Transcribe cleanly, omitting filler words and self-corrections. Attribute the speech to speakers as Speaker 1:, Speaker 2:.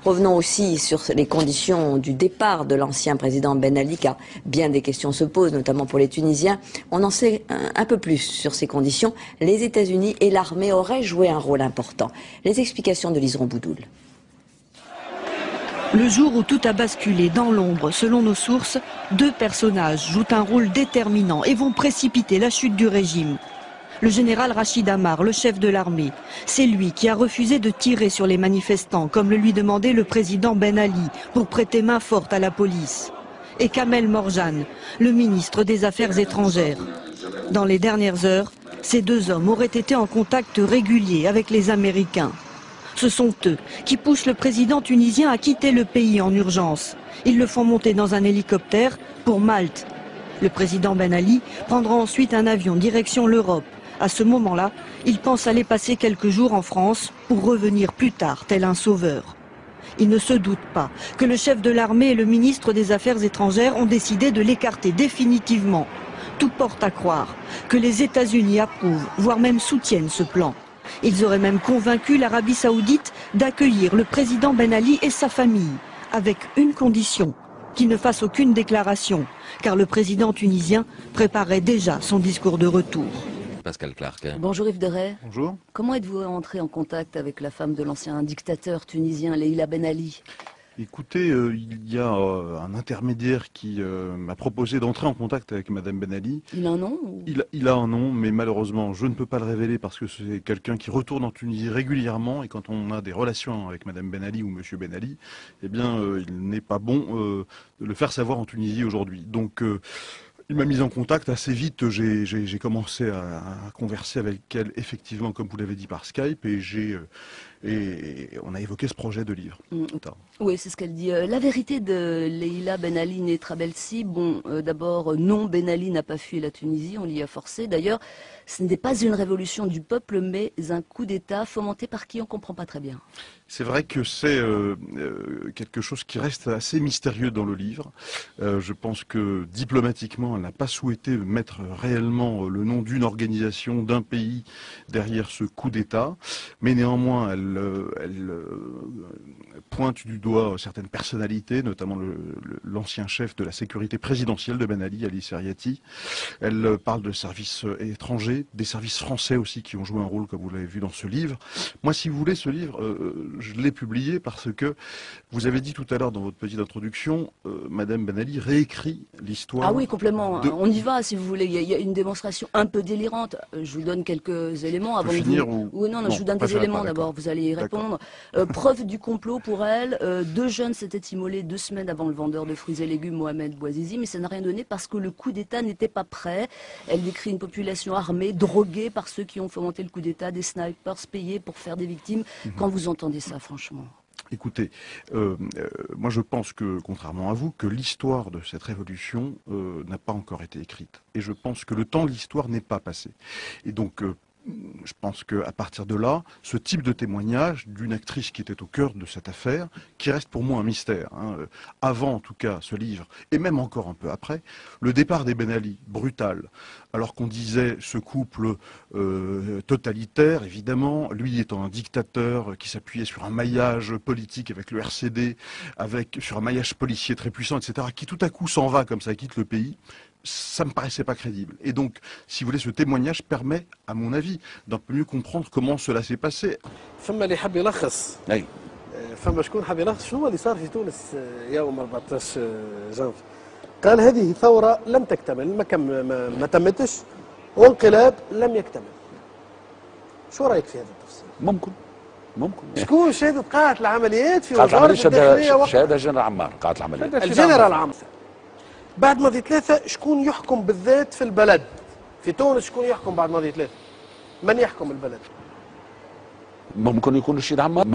Speaker 1: Revenons aussi sur les conditions du départ de l'ancien président Ben Ali, car bien des questions se posent, notamment pour les Tunisiens. On en sait un peu plus sur ces conditions. Les États-Unis et l'armée auraient joué un rôle important. Les explications de Liseron Boudoul.
Speaker 2: Le jour où tout a basculé dans l'ombre, selon nos sources, 2 personnages jouent un rôle déterminant et vont précipiter la chute du régime. Le général Rachid Amar, le chef de l'armée, c'est lui qui a refusé de tirer sur les manifestants, comme le lui demandait le président Ben Ali, pour prêter main forte à la police. Et Kamel Morjane, le ministre des Affaires étrangères. Dans les dernières heures, ces 2 hommes auraient été en contact régulier avec les Américains. Ce sont eux qui poussent le président tunisien à quitter le pays en urgence. Ils le font monter dans un hélicoptère pour Malte. Le président Ben Ali prendra ensuite un avion direction l'Europe. À ce moment-là, il pense aller passer quelques jours en France pour revenir plus tard, tel un sauveur. Il ne se doute pas que le chef de l'armée et le ministre des Affaires étrangères ont décidé de l'écarter définitivement. Tout porte à croire que les États-Unis approuvent, voire même soutiennent ce plan. Ils auraient même convaincu l'Arabie Saoudite d'accueillir le président Ben Ali et sa famille, avec une condition, qu'il ne fasse aucune déclaration, car le président tunisien préparait déjà son discours de retour.
Speaker 3: Pascal Clark.
Speaker 4: Bonjour Yves Deray.
Speaker 5: Bonjour.
Speaker 4: Comment êtes-vous entré en contact avec la femme de l'ancien dictateur tunisien, Leïla Ben Ali?
Speaker 5: Écoutez, il y a un intermédiaire qui m'a proposé d'entrer en contact avec Madame Ben Ali.
Speaker 4: Il a un nom ou...
Speaker 5: Il a un nom, mais malheureusement, je ne peux pas le révéler parce que c'est quelqu'un qui retourne en Tunisie régulièrement et quand on a des relations avec Madame Ben Ali ou Monsieur Ben Ali, eh bien, il n'est pas bon de le faire savoir en Tunisie aujourd'hui. Donc, il m'a mis en contact assez vite. J'ai commencé à converser avec elle, effectivement, comme vous l'avez dit, par Skype, et on a évoqué ce projet de livre.
Speaker 4: Oui, c'est ce qu'elle dit. La vérité de Leïla Ben Ali née Trabelsi, bon, d'abord, non, Ben Ali n'a pas fui la Tunisie, on l'y a forcé. D'ailleurs, ce n'est pas une révolution du peuple, mais un coup d'État fomenté par qui on ne comprend pas très bien.
Speaker 5: C'est vrai que c'est quelque chose qui reste assez mystérieux dans le livre. Je pense que diplomatiquement, elle n'a pas souhaité mettre réellement le nom d'une organisation, d'un pays derrière ce coup d'État. Mais néanmoins, elle pointe du doigt certaines personnalités, notamment l'ancien chef de la sécurité présidentielle de Ben Ali, Ali Seriati. Elle parle de services étrangers, des services français aussi qui ont joué un rôle, comme vous l'avez vu dans ce livre. Moi, si vous voulez, ce livre, je l'ai publié parce que vous avez dit tout à l'heure dans votre petite introduction, Madame Ben Ali réécrit l'histoire.
Speaker 4: Ah oui, complètement. On y va, si vous voulez. Il y a une démonstration un peu délirante. Je vous donne quelques éléments avant de vous... Non, je vous donne des éléments d'abord. Vous allez y répondre. Preuve du complot pour elle. 2 jeunes s'étaient immolés 2 semaines avant le vendeur de fruits et légumes Mohamed Bouazizi, mais ça n'a rien donné parce que le coup d'État n'était pas prêt. Elle décrit une population armée, droguée par ceux qui ont fomenté le coup d'État, des snipers payés pour faire des victimes. Quand vous entendez ça, franchement?
Speaker 5: Écoutez, moi je pense que, contrairement à vous, que l'histoire de cette révolution n'a pas encore été écrite. Et je pense que le temps de l'histoire n'est pas passé. Et donc, je pense qu'à partir de là, ce type de témoignage d'une actrice qui était au cœur de cette affaire, qui reste pour moi un mystère, avant en tout cas ce livre, et même encore un peu après, le départ des Ben Ali, brutal, alors qu'on disait ce couple totalitaire, évidemment, lui étant un dictateur qui s'appuyait sur un maillage politique avec le RCD, sur un maillage policier très puissant, etc., qui tout à coup s'en va comme ça, quitte le pays. Ça me paraissait pas crédible. Et donc, si vous voulez, ce témoignage permet, à mon avis, d'un peu mieux comprendre comment cela s'est passé.
Speaker 6: فما اللي حب يلخص فما شكون حب يلخص شنو اللي صار في تونس يوم 14 جانفي قال هذه ثورة لم تكتمل ما تمتش وانقلاب لم يكتمل شو رأيك في هذا التفسير؟
Speaker 3: ممكن
Speaker 6: شكون شهادة قاعة العمليات في وزارة الداخلية
Speaker 3: شهادة جنرال عمار قاعة العمليات
Speaker 6: الجنرال عمار بعد ماضي 3 شكون يحكم بالذات في البلد في تونس شكون يحكم بعد ماضي 3 من يحكم البلد
Speaker 3: ممكن يكون الشيد عمار